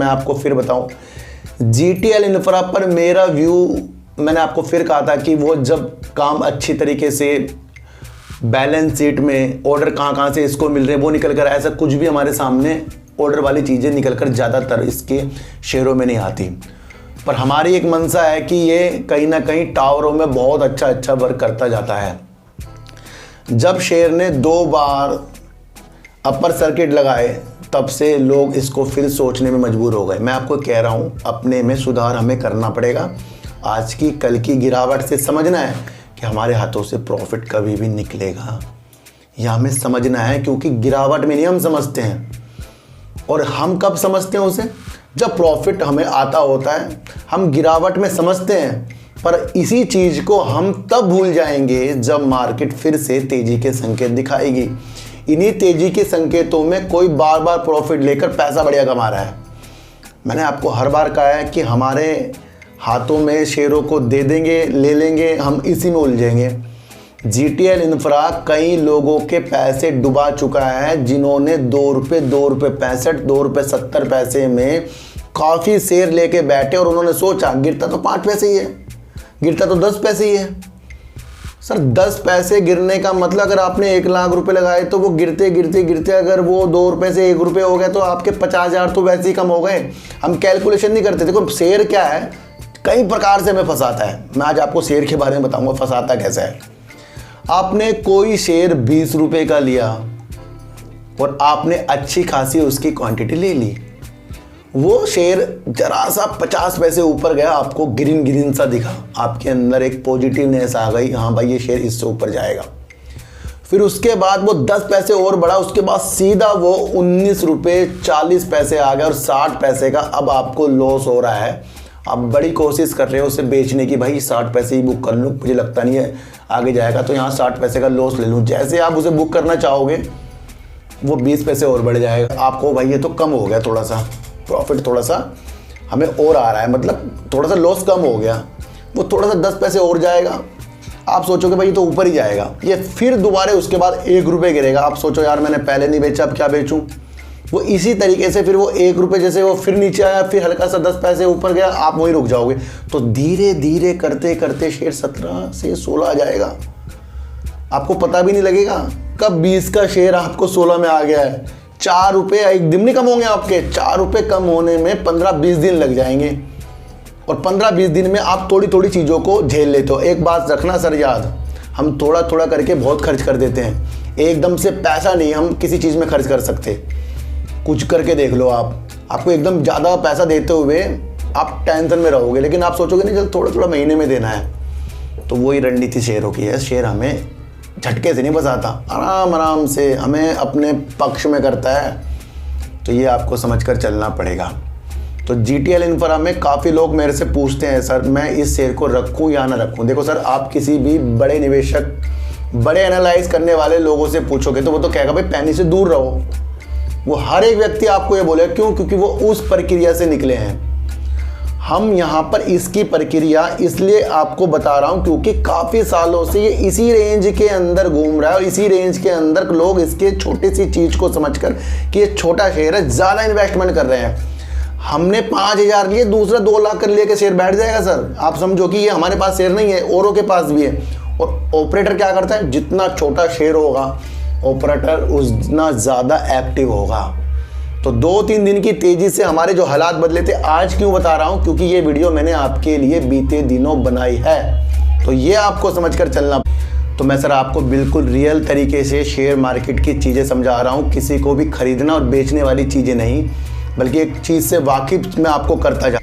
मैं आपको फिर बताऊं, GTL इंफ्रा पर मेरा व्यू, मैंने आपको फिर कहा था कि वो जब काम अच्छी तरीके से बैलेंस शीट में ऑर्डर कहाँ से इसको मिल रहे हैं वो निकल कर, ऐसा कुछ भी हमारे सामने ऑर्डर वाली चीज़ें निकल कर ज़्यादातर इसके शेयरों में नहीं आती। पर हमारी एक मंशा है कि ये कहीं ना कहीं टावरों में बहुत अच्छा वर्क करता जाता है। जब शेयर ने 2 बार अपर सर्किट लगाए तब से लोग इसको फिर सोचने में मजबूर हो गए। मैं आपको कह रहा हूँ अपने में सुधार हमें करना पड़ेगा। आज की कल की गिरावट से समझना है कि हमारे हाथों से प्रॉफिट कभी भी निकलेगा, यह हमें समझना है, क्योंकि गिरावट में नहीं हम समझते हैं। और हम कब समझते हैं उसे? जब प्रॉफिट हमें आता होता है। हम गिरावट में समझते हैं, पर इसी चीज़ को हम तब भूल जाएंगे जब मार्केट फिर से तेज़ी के संकेत दिखाएगी। इन्हीं तेज़ी के संकेतों में कोई बार बार प्रॉफिट लेकर पैसा बढ़िया कमा रहा है। मैंने आपको हर बार कहा है कि हमारे हाथों में शेयरों को दे देंगे, ले लेंगे, हम इसी में उलझेंगे। GTL इंफ्रा कई लोगों के पैसे डुबा चुका है, जिन्होंने ₹2.65, ₹2.70 में काफ़ी शेयर लेके बैठे और उन्होंने सोचा गिरता तो 5 पैसे ही है, गिरता तो 10 पैसे ही है। सर 10 पैसे गिरने का मतलब, अगर आपने 1 लाख रुपए लगाए तो वो गिरते गिरते गिरते अगर वो ₹2 से ₹1 हो गया तो आपके 50,000 तो वैसे ही कम हो गए। हम कैलकुलेशन नहीं करते। देखो शेयर क्या है, कई प्रकार से हमें फंसाता है। मैं आज आपको शेयर के बारे में बताऊंगा फंसाता कैसा है। आपने कोई शेयर ₹20 का लिया और आपने अच्छी खासी उसकी क्वांटिटी ले ली, वो शेयर जरा सा 50 पैसे ऊपर गया, आपको ग्रीन सा दिखा, आपके अंदर एक पॉजिटिवनेस आ गई, हाँ भाई ये शेयर इससे ऊपर जाएगा। फिर उसके बाद वो 10 पैसे और बढ़ा, उसके बाद सीधा वो ₹19.40 आ गया और 60 पैसे का अब आपको लॉस हो रहा है। आप बड़ी कोशिश कर रहे हो उसे बेचने की, भाई 60 पैसे ही बुक कर लूँ, मुझे लगता नहीं है आगे जाएगा, तो यहाँ 60 पैसे का लॉस ले लूँ। जैसे आप उसे बुक करना चाहोगे वो 20 पैसे और बढ़ जाएगा। आपको भाई ये तो कम हो गया, थोड़ा सा प्रॉफिट थोड़ा सा हमें और आ रहा है, मतलब थोड़ा सा लॉस कम हो गया, वो थोड़ा सा 10 पैसे और जाएगा। आप सोचोगे भाई ये तो ऊपर ही जाएगा, ये फिर दोबारा उसके बाद ₹1 गिरेगा। आप सोचो यार मैंने पहले नहीं बेचा, अब क्या बेचूं। वो इसी तरीके से फिर वो ₹1 जैसे वो फिर नीचे आया, फिर हल्का सा 10 पैसे ऊपर गया, आप वहीं रुक जाओगे। तो धीरे धीरे करते करते शेयर 17 से 16 आ जाएगा, आपको पता भी नहीं लगेगा कब 20 का शेयर आपको 16 में आ गया है। ₹4 एक दिन नहीं कम होंगे आपके, ₹4 कम होने में 15-20 दिन लग जाएंगे, और 15-20 दिन में आप थोड़ी थोड़ी चीज़ों को झेल लेते हो। एक बात रखना सर याद, हम थोड़ा थोड़ा करके बहुत खर्च कर देते हैं, एकदम से पैसा नहीं हम किसी चीज़ में खर्च कर सकते। कुछ करके देख लो आपको एकदम ज़्यादा पैसा देते हुए आप टेंशन में रहोगे, लेकिन आप सोचोगे नहीं चल थोड़ा थोड़ा महीने में देना है। तो वही रणनीति शेयरों की है। शेयर हमें झटके से नहीं बसाता, आराम आराम से हमें अपने पक्ष में करता है। तो ये आपको समझकर चलना पड़ेगा। तो GTL इंफ्रा में काफ़ी लोग मेरे से पूछते हैं सर मैं इस शेयर को रखूं या ना रखूं। देखो सर, आप किसी भी बड़े निवेशक, बड़े एनालाइज करने वाले लोगों से पूछोगे तो वो तो कहेगा भाई पैनी से दूर रहो। वो हर एक व्यक्ति आपको ये बोलेगा, क्यों? क्योंकि वो उस प्रक्रिया से निकले हैं। हम यहाँ पर इसकी प्रक्रिया इसलिए आपको बता रहा हूँ क्योंकि काफ़ी सालों से ये इसी रेंज के अंदर घूम रहा है, और इसी रेंज के अंदर लोग इसके छोटी सी चीज़ को समझकर कि ये छोटा शेयर है ज़्यादा इन्वेस्टमेंट कर रहे हैं। हमने 5,000 लिए, दूसरा 2 लाख कर लेके शेयर बैठ जाएगा सर। आप समझो कि ये हमारे पास शेयर नहीं है, औरों के पास भी है। और ऑपरेटर क्या करता है, जितना छोटा शेयर होगा ऑपरेटर उतना ज़्यादा एक्टिव होगा। तो 2-3 दिन की तेज़ी से हमारे जो हालात बदले थे, आज क्यों बता रहा हूँ, क्योंकि ये वीडियो मैंने आपके लिए बीते दिनों बनाई है। तो ये आपको समझकर चलना। तो मैं सर आपको बिल्कुल रियल तरीके से शेयर मार्केट की चीज़ें समझा रहा हूँ, किसी को भी खरीदना और बेचने वाली चीज़ें नहीं, बल्कि एक चीज़ से वाकिफ मैं आपको करता जा